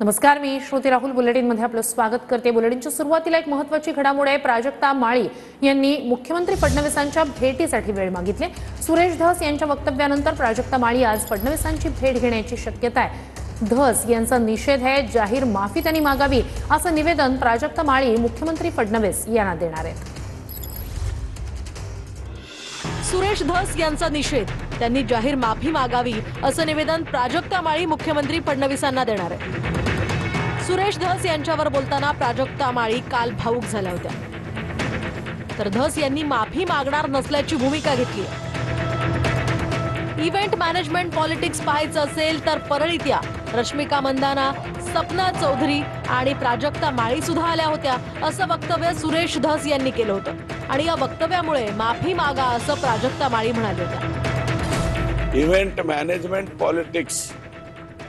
नमस्कार, मी श्रुती राहुल बुलेटिनमध्ये आपलं स्वागत करते। बुलेटिनच्या सुरुवातीला एक महत्त्वाची घडामोड आहे। प्राजक्ता माळी यांनी मुख्यमंत्री फडणवीसांच्या भेटीसाठी वेळ मागितली। सुरेश धस यांच्या वक्तव्यानंतर प्राजक्ता माळी आज फडणवीसांची भेट घेण्याची शक्यता आहे। धस यांचा निषेध आहे, जाहीर माफी त्यांनी मागावी असं निवेदन प्राजक्ता माळी मुख्यमंत्री फडणवीस यांना देणार आहेत। सुरेश धस यांचा निषेध, त्यांनी जाहीर माफी मागावी असं निवेदन प्राजक्ता माळी मुख्यमंत्री फडणवीसांना देणार आहे। सुरेश धस यांच्यावर बोलताना प्राजक्ता माळी काल भावुक झाल्या होत्या, तर धस यांनी माफी मागणार नसल्याची भूमिका घेतली आहे। इव्हेंट मॅनेजमेंट पॉलिटिक्स पाहायचं असेल तर परळीत या। रश्मिका मंदाना, सपना चौधरी आणि प्राजक्ता माळी सुद्धा आल्या होत्या असं वक्तव्य सुरेश धस यांनी केलं होतं आणि या वक्तव्यामुळे माफी मागा असं प्राजक्ता माळी म्हणाले होते। इव्हेंट मॅनेजमेंट पॉलिटिक्स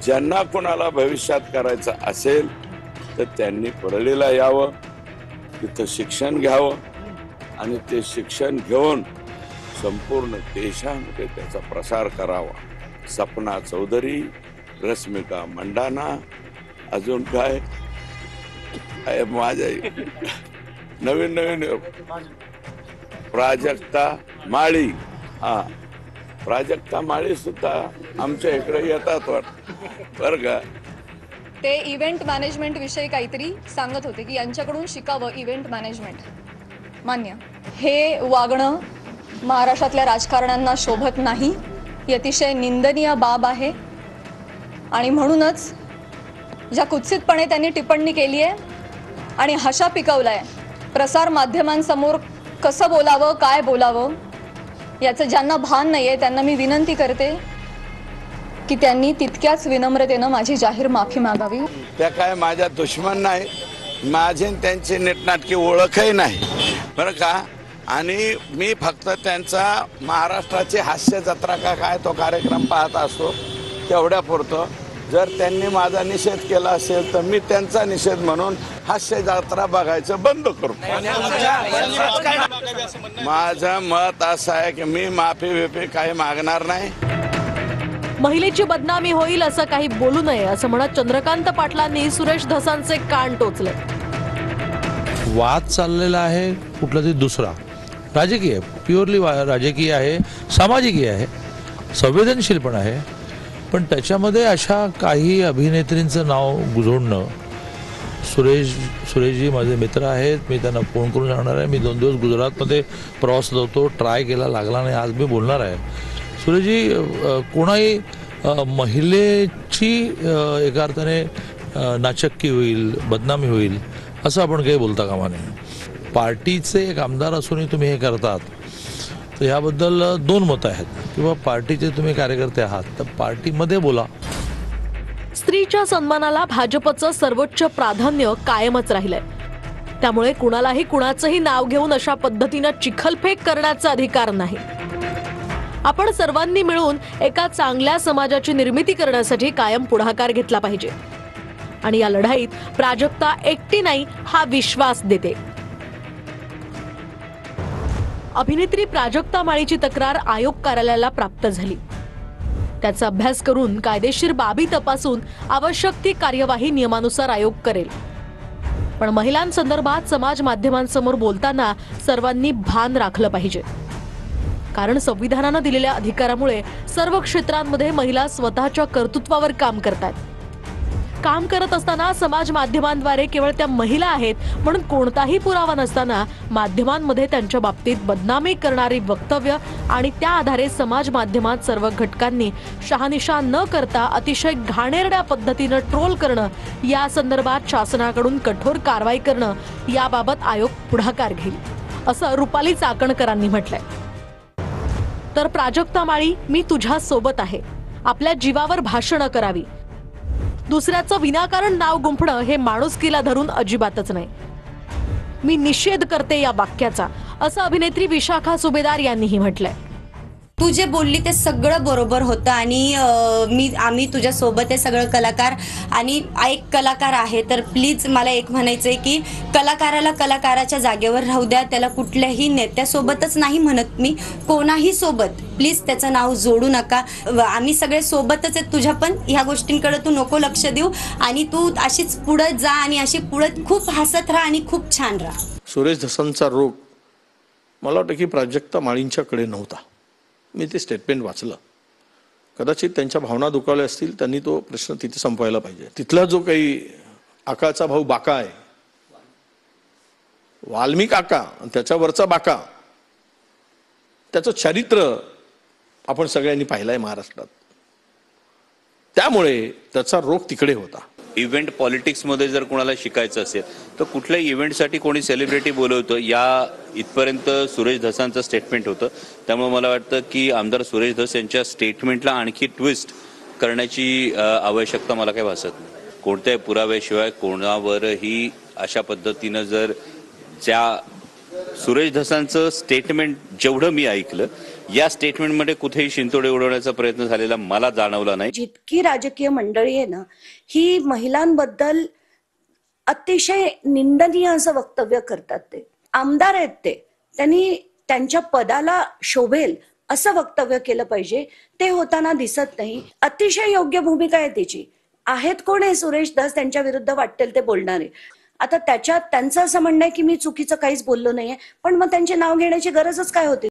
ज्यांना कोणाला भविष्यात करायचं असेल तर त्यांनी परळीला यावं, तिथं शिक्षण घ्यावं आणि ते शिक्षण घेऊन संपूर्ण देशामध्ये त्याचा प्रसार करावा। सपना चौधरी, रश्मिका मंदाना, अजून काय माझ्या नवीन नवीन प्राजक्ता माळी, प्राजक्ता माळी सुद्धा आमच्या इकडे येतात बरं का। ते इव्हेंट मॅनेजमेंट विषयी काहीतरी सांगत होते की यांच्याकडून शिकावं इव्हेंट मॅनेजमेंट। मान्य, हे वागणं महाराष्ट्रातल्या राजकारण्यांना शोभत नाही, ही अतिशय निंदनीय बाब आहे आणि म्हणूनच ज्या कुत्सितपणे त्यांनी टिप्पणी केली आहे आणि हशा पिकवलाय प्रसार माध्यमांसमोर कसं बोलावं, काय बोलावं याचं ज्यांना भान नाहीये त्यांना मी विनंती करते की त्यांनी तितक्याच विनम्रतेनं माझी जाहीर माफी मागावी। त्या काय माझ्या दुश्मन नाही, माझे त्यांची नीटनाटकी ओळखही नाही बरं का। आणि मी फक्त त्यांचा महाराष्ट्राची हास्य जत्रा का काय तो कार्यक्रम पाहत असतो तेवढ्यापुरतं। जर त्यांनी माझा निषेध केला असेल तर मी त्यांचा निषेध म्हणून हास्य जत्रा बघायचं बंद करतो। माझं मत असं आहे की मी माफी काही मागणार नाही। महिलेची बदनामी होईल असं काही बोलू नये असं म्हणत चंद्रकांत पाटलांनी सुरेश धसांचे कान टोचले। वाद चाललेला आहे कुठला तरी दुसरा, राजकीय, प्युअरली राजकीय आहे, सामाजिक आहे, संवेदनशील पण आहे, पण त्याच्यामध्ये अशा काही अभिनेत्रींचं नाव जोडणं। सुरेशजी माझे मित्र आहेत, मी त्यांना फोन करून सांगणार आहे। मी 2 दिवस गुजरातमध्ये प्रवास होतो, ट्राय केला, लागला नाही, आज मी बोलणार आहे। सुरेशजी, कोणाही महिलेची एका अर्थाने नाचक्की होईल, बदनामी होईल असं आपण काही बोलता कामा नये। पार्टीचे एक आमदार असूनही तुम्ही हे करतात तर याबद्दल 2 मतं आहेत, किंवा पार्टीचे तुम्ही कार्यकर्ते आहात तर पार्टीमध्ये बोला। स्त्रीच्या सन्मानाला भाजपचं सर्वोच्च प्राधान्य कायमच राहिलंय, त्यामुळे कुणालाही कुणाचंही नाव घेऊन अशा पद्धतीनं चिखलफेक करण्याचा अधिकार नाही। आपण सर्वांनी मिळून एका चांगल्या समाजाची निर्मिती करण्यासाठी कायम पुढाकार घेतला पाहिजे आणि या लढाईत प्राजक्ता एकटी नाही हा विश्वास देते। अभिनेत्री प्राजक्ता माळीची तक्रार आयोग कार्यालयाला प्राप्त झाली, त्याचा अभ्यास करून कायदेशीर बाबी तपासून आवश्यक ती कार्यवाही नियमानुसार आयोग करेल। पण महिलांसंदर्भात समाज माध्यमांसमोर बोलताना सर्वांनी भान राखलं पाहिजे, कारण संविधानानं दिलेल्या अधिकारामुळे सर्व क्षेत्रांमध्ये महिला स्वतःच्या कर्तृत्वावर काम करतात। काम करत असताना समाज माध्यमांद्वारे केवळ त्या महिला आहेत म्हणून कोणताही पुरावा नसताना माध्यमांमध्ये त्यांच्या बाबतीत बदनामी करणारी वक्तव्य आणि त्या आधारे समाज माध्यमात सर्व घटकांनी शहानिशा न करता अतिशय घाणेरड्या पद्धतीनं ट्रोल करणं, या संदर्भात शासनाकडून कठोर कारवाई करणं याबाबत आयोग पुढाकार घेईल असं रुपाली चाकणकरांनी म्हटलंय। तर प्राजक्ता माळी, मी तुझ्या सोबत आहे, आपल्या जीवावर भाषणं करावी, दुसऱ्याचं विनाकारण नाव गुंफणं हे माणुसकीला धरून अजिबातच नाही। मी निषेध करते या वाक्याचा असं अभिनेत्री विशाखा सुभेदार यांनीही म्हटलंय। तू जे बोलली ते सगळं बरोबर होतं आणि आम्ही तुझ्या सोबत आहे सगळं कलाकार आणि एक कलाकार आहे तर प्लीज मला एक म्हणायचंय की कलाकाराला कलाकाराच्या जागेवर राहू द्या. त्याला कुठल्याही नेत्यासोबतच नाही म्हणत मी, कोणाही सोबत प्लीज त्याचं नाव जोडू नका. आम्ही सगळे सोबतच आहेत तुझ्या, पण ह्या गोष्टींकडे तू नको लक्ष देऊ आणि तू अशीच पुढे जा आणि अशी पुढे खूप हसत राहा आणि खूप छान राहा. सुरेश धसांचा रोग मला वाटतं की प्राजक्ता माळींच्याकडे नव्हता. मी ते स्टेटमेंट वाचलं. कदाचित त्यांच्या भावना दुखावल्या असतील, त्यांनी तो प्रश्न तिथे संपवायला पाहिजे. तिथला जो काही आकाचा भाऊ बाका आहे, वाल्मिक आका, त्याच्यावरचा बाका, त्याचं चरित्र आपण सगळ्यांनी पाहिलंय महाराष्ट्रात. त्यामुळे त्याचा रोग तिकडे होता. इव्हेंट पॉलिटिक्समध्ये जर कोणाला शिकायचं असेल तर कुठल्याही इव्हेंटसाठी कोणी सेलिब्रिटी बोलवतं या इथपर्यंत सुरेश धसांचं स्टेटमेंट होतं. त्यामुळे मला वाटतं की आमदार सुरेश धस यांच्या स्टेटमेंटला आणखी ट्विस्ट करण्याची आवश्यकता मला काही भासत नाही. कोणत्याही पुराव्याशिवाय कोणावरही अशा पद्धतीनं जर ज्या सुरेश धसांचं स्टेटमेंट जेवढं मी ऐकलं या स्टेटमेंटमध्ये कुठेही शिंतोडे उडवण्याचा प्रयत्न झालेला मला जाणवला नाही. जितकी राजकीय मंडळी आहे ना, ही महिलांबद्दल अतिशय निंदनीय असं वक्तव्य करतात. ते आमदार आहेत, त्यांनी त्यांच्या पदाला शोभेल असं वक्तव्य केलं पाहिजे. ते होताना दिसत नाही. अतिशय योग्य भूमिका आहे त्याची. आहेत कोण आहे सुरेश धस त्यांच्या विरुद्ध वाटेल ते बोलणारे. आता त्यांचं असं म्हणणं आहे की मी चुकीचं काहीच बोललो नाहीये, पण मग त्यांचे नाव घेण्याची गरजच काय होती.